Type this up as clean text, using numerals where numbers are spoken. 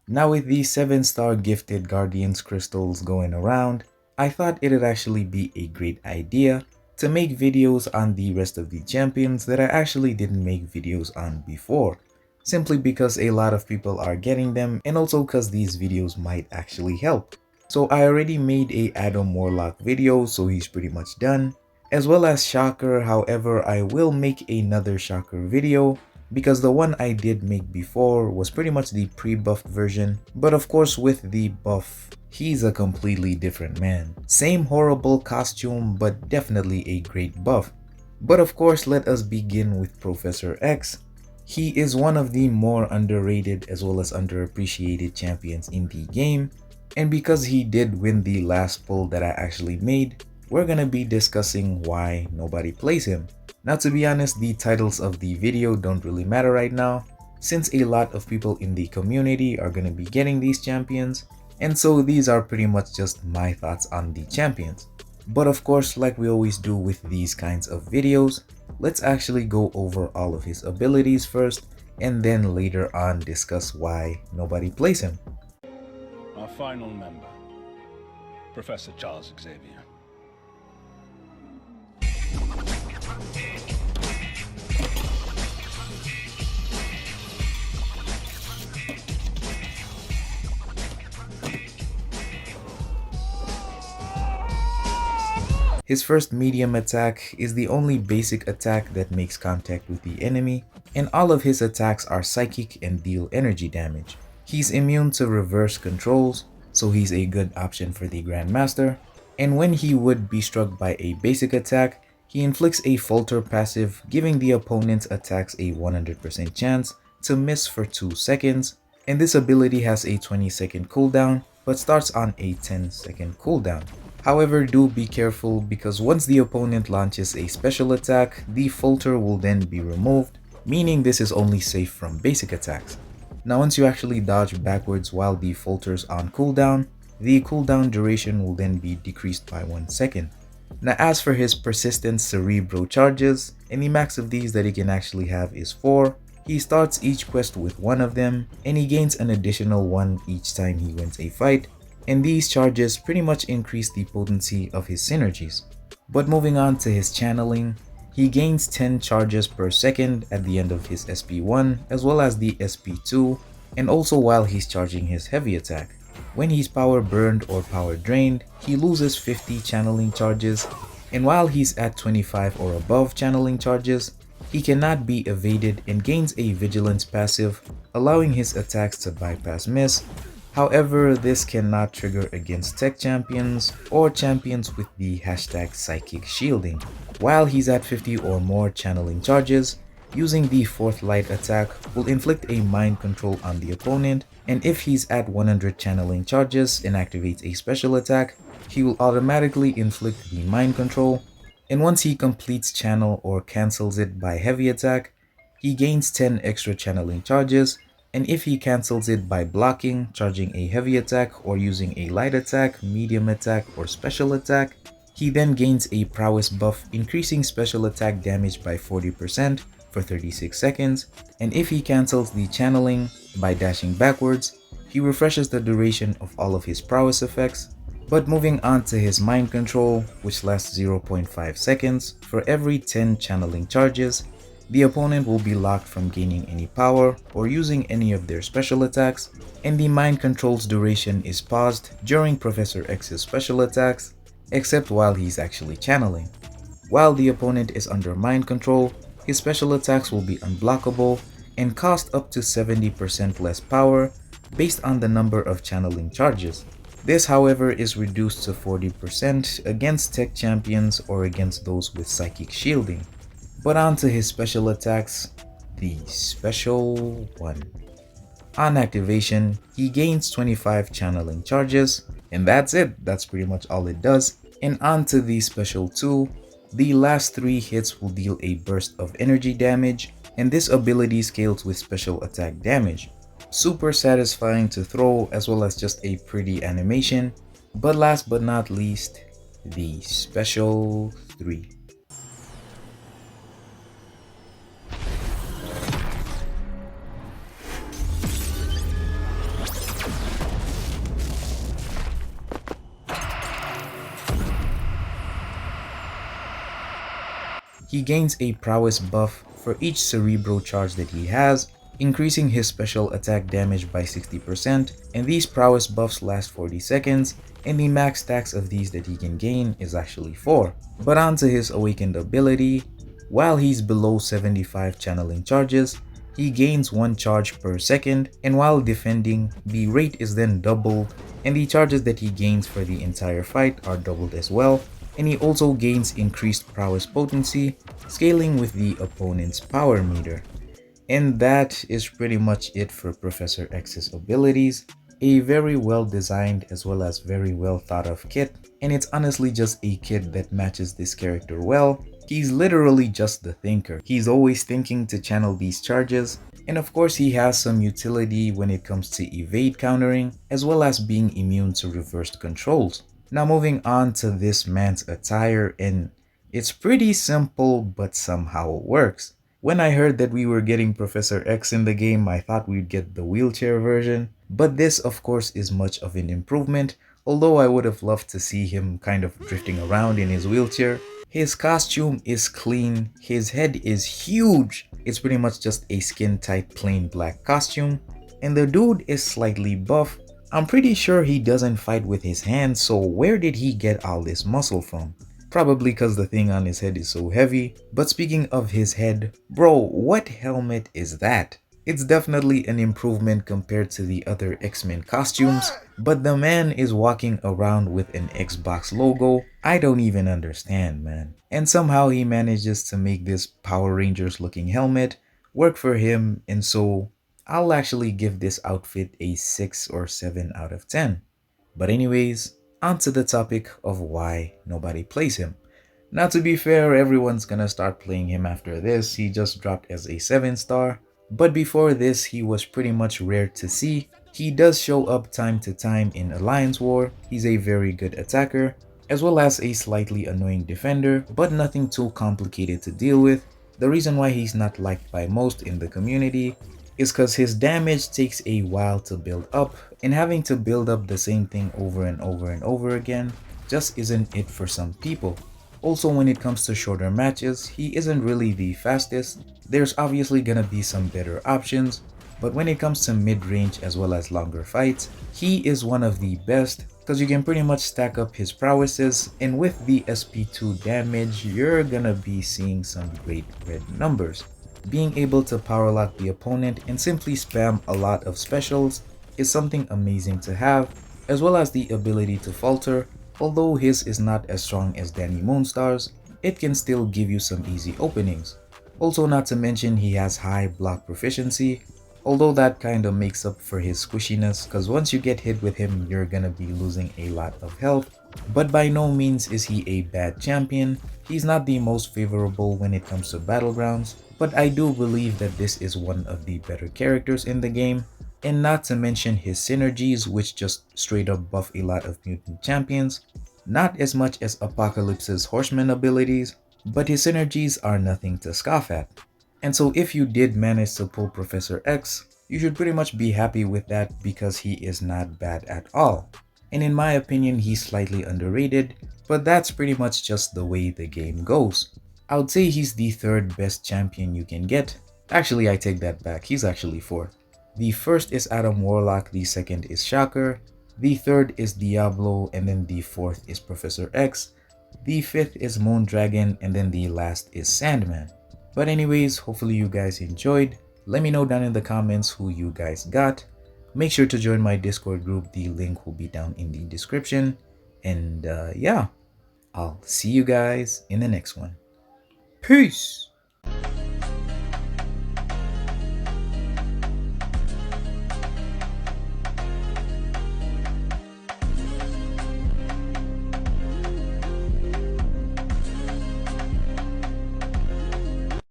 Now with these 7-star gifted Guardians crystals going around, I thought it'd actually be a great idea to make videos on the rest of the champions that I actually didn't make videos on before, simply because a lot of people are getting them and also because these videos might actually help. So I already made a Adam Warlock video, so he's pretty much done, as well as Shocker. However, I will make another Shocker video because the one I did make before was pretty much the pre-buffed version, but of course with the buff, he's a completely different man. Same horrible costume, but definitely a great buff. But of course, let us begin with Professor X. He is one of the more underrated as well as underappreciated champions in the game, and because he did win the last poll that I actually made, we're gonna be discussing why nobody plays him. Now, to be honest, the titles of the video don't really matter right now, since a lot of people in the community are gonna be getting these champions, and so these are pretty much just my thoughts on the champions. But of course, like we always do with these kinds of videos, let's actually go over all of his abilities first, and then later on discuss why nobody plays him. Our final member, Professor Charles Xavier. His first medium attack is the only basic attack that makes contact with the enemy, and all of his attacks are psychic and deal energy damage. He's immune to reverse controls, so he's a good option for the Grandmaster, and when he would be struck by a basic attack, he inflicts a falter passive, giving the opponent's attacks a 100% chance to miss for 2 seconds, and this ability has a 20-second cooldown, but starts on a 10-second cooldown. However, do be careful because once the opponent launches a special attack, the falter will then be removed, meaning this is only safe from basic attacks. Now once you actually dodge backwards while the falter's on cooldown, the cooldown duration will then be decreased by 1 second. Now as for his persistent cerebro charges, and the max of these that he can actually have is 4, he starts each quest with 1 of them, and he gains an additional 1 each time he wins a fight, and these charges pretty much increase the potency of his synergies. But moving on to his channeling, he gains 10 charges per second at the end of his SP1 as well as the SP2, and also while he's charging his heavy attack. When he's power burned or power drained, he loses 50 channeling charges, and while he's at 25 or above channeling charges, he cannot be evaded and gains a vigilance passive, allowing his attacks to bypass miss. However, this cannot trigger against tech champions or champions with the hashtag psychic shielding. While he's at 50 or more channeling charges, using the 4th light attack will inflict a mind control on the opponent, and if he's at 100 channeling charges and activates a special attack, he will automatically inflict the mind control, and once he completes channel or cancels it by heavy attack, he gains 10 extra channeling charges, and if he cancels it by blocking, charging a heavy attack, or using a light attack, medium attack, or special attack, he then gains a prowess buff, increasing special attack damage by 40% for 36 seconds, and if he cancels the channeling by dashing backwards, he refreshes the duration of all of his prowess effects. But moving on to his mind control, which lasts 0.5 seconds, for every 10 channeling charges, the opponent will be locked from gaining any power or using any of their special attacks, and the mind control's duration is paused during Professor X's special attacks, except while he's actually channeling. While the opponent is under mind control, his special attacks will be unblockable and cost up to 70% less power based on the number of channeling charges. This, however, is reduced to 40% against tech champions or against those with psychic shielding. But on to his special attacks, the special one. On activation, he gains 25 channeling charges, and that's it. That's pretty much all it does. And on to the special 2, the last 3 hits will deal a burst of energy damage, and this ability scales with special attack damage. Super satisfying to throw as well as just a pretty animation. But last but not least, the special 3. he gains a prowess buff for each cerebro charge that he has, increasing his special attack damage by 60%, and these prowess buffs last 40 seconds, and the max stacks of these that he can gain is actually 4. But onto his awakened ability, while he's below 75 channeling charges, he gains 1 charge per second, and while defending, the rate is then doubled, and the charges that he gains for the entire fight are doubled as well, and he also gains increased prowess potency, scaling with the opponent's power meter. And that is pretty much it for Professor X's abilities. A very well designed as well as very well thought of kit, and it's honestly just a kit that matches this character well. He's literally just the thinker. He's always thinking to channel these charges, and of course he has some utility when it comes to evade countering, as well as being immune to reversed controls. Now moving on to this man's attire, and it's pretty simple but somehow it works. When I heard that we were getting Professor X in the game, I thought we'd get the wheelchair version, but this of course is much of an improvement, although I would have loved to see him kind of drifting around in his wheelchair. His costume is clean, his head is huge, it's pretty much just a skin tight plain black costume, and the dude is slightly buff. I'm pretty sure he doesn't fight with his hands, so where did he get all this muscle from? Probably because the thing on his head is so heavy. But speaking of his head, bro, what helmet is that? It's definitely an improvement compared to the other X-Men costumes, but the man is walking around with an Xbox logo. I don't even understand, man. And somehow he manages to make this Power Rangers looking helmet work for him, and so I'll actually give this outfit a 6 or 7 out of 10. But anyways, onto the topic of why nobody plays him. Now to be fair, everyone's gonna start playing him after this. He just dropped as a 7-star, but before this he was pretty much rare to see. He does show up time to time in Alliance War. He's a very good attacker, as well as a slightly annoying defender, but nothing too complicated to deal with. The reason why he's not liked by most in the community is because his damage takes a while to build up, and having to build up the same thing over and over and over again just isn't it for some people. Also, when it comes to shorter matches, he isn't really the fastest. There's obviously gonna be some better options, but when it comes to mid-range as well as longer fights, he is one of the best because you can pretty much stack up his prowesses, and with the SP2 damage, you're gonna be seeing some great red numbers. Being able to power lock the opponent and simply spam a lot of specials is something amazing to have, as well as the ability to falter. Although his is not as strong as Danny Moonstar's, it can still give you some easy openings. Also, not to mention he has high block proficiency, although that kinda makes up for his squishiness, cause once you get hit with him you're gonna be losing a lot of health. But by no means is he a bad champion. He's not the most favorable when it comes to battlegrounds, but I do believe that this is one of the better characters in the game, and not to mention his synergies, which just straight up buff a lot of mutant champions. Not as much as Apocalypse's horseman abilities, but his synergies are nothing to scoff at. And so if you did manage to pull Professor X, you should pretty much be happy with that because he is not bad at all. And in my opinion, he's slightly underrated, but that's pretty much just the way the game goes. I would say he's the 3rd best champion you can get. Actually, I take that back, he's actually 4th. The 1st is Adam Warlock, the 2nd is Shocker, the 3rd is Diablo, and then the 4th is Professor X, the 5th is Moondragon, and then the last is Sandman. But anyways, hopefully you guys enjoyed. Let me know down in the comments who you guys got. Make sure to join my Discord group, the link will be down in the description. And yeah, I'll see you guys in the next one. Peace!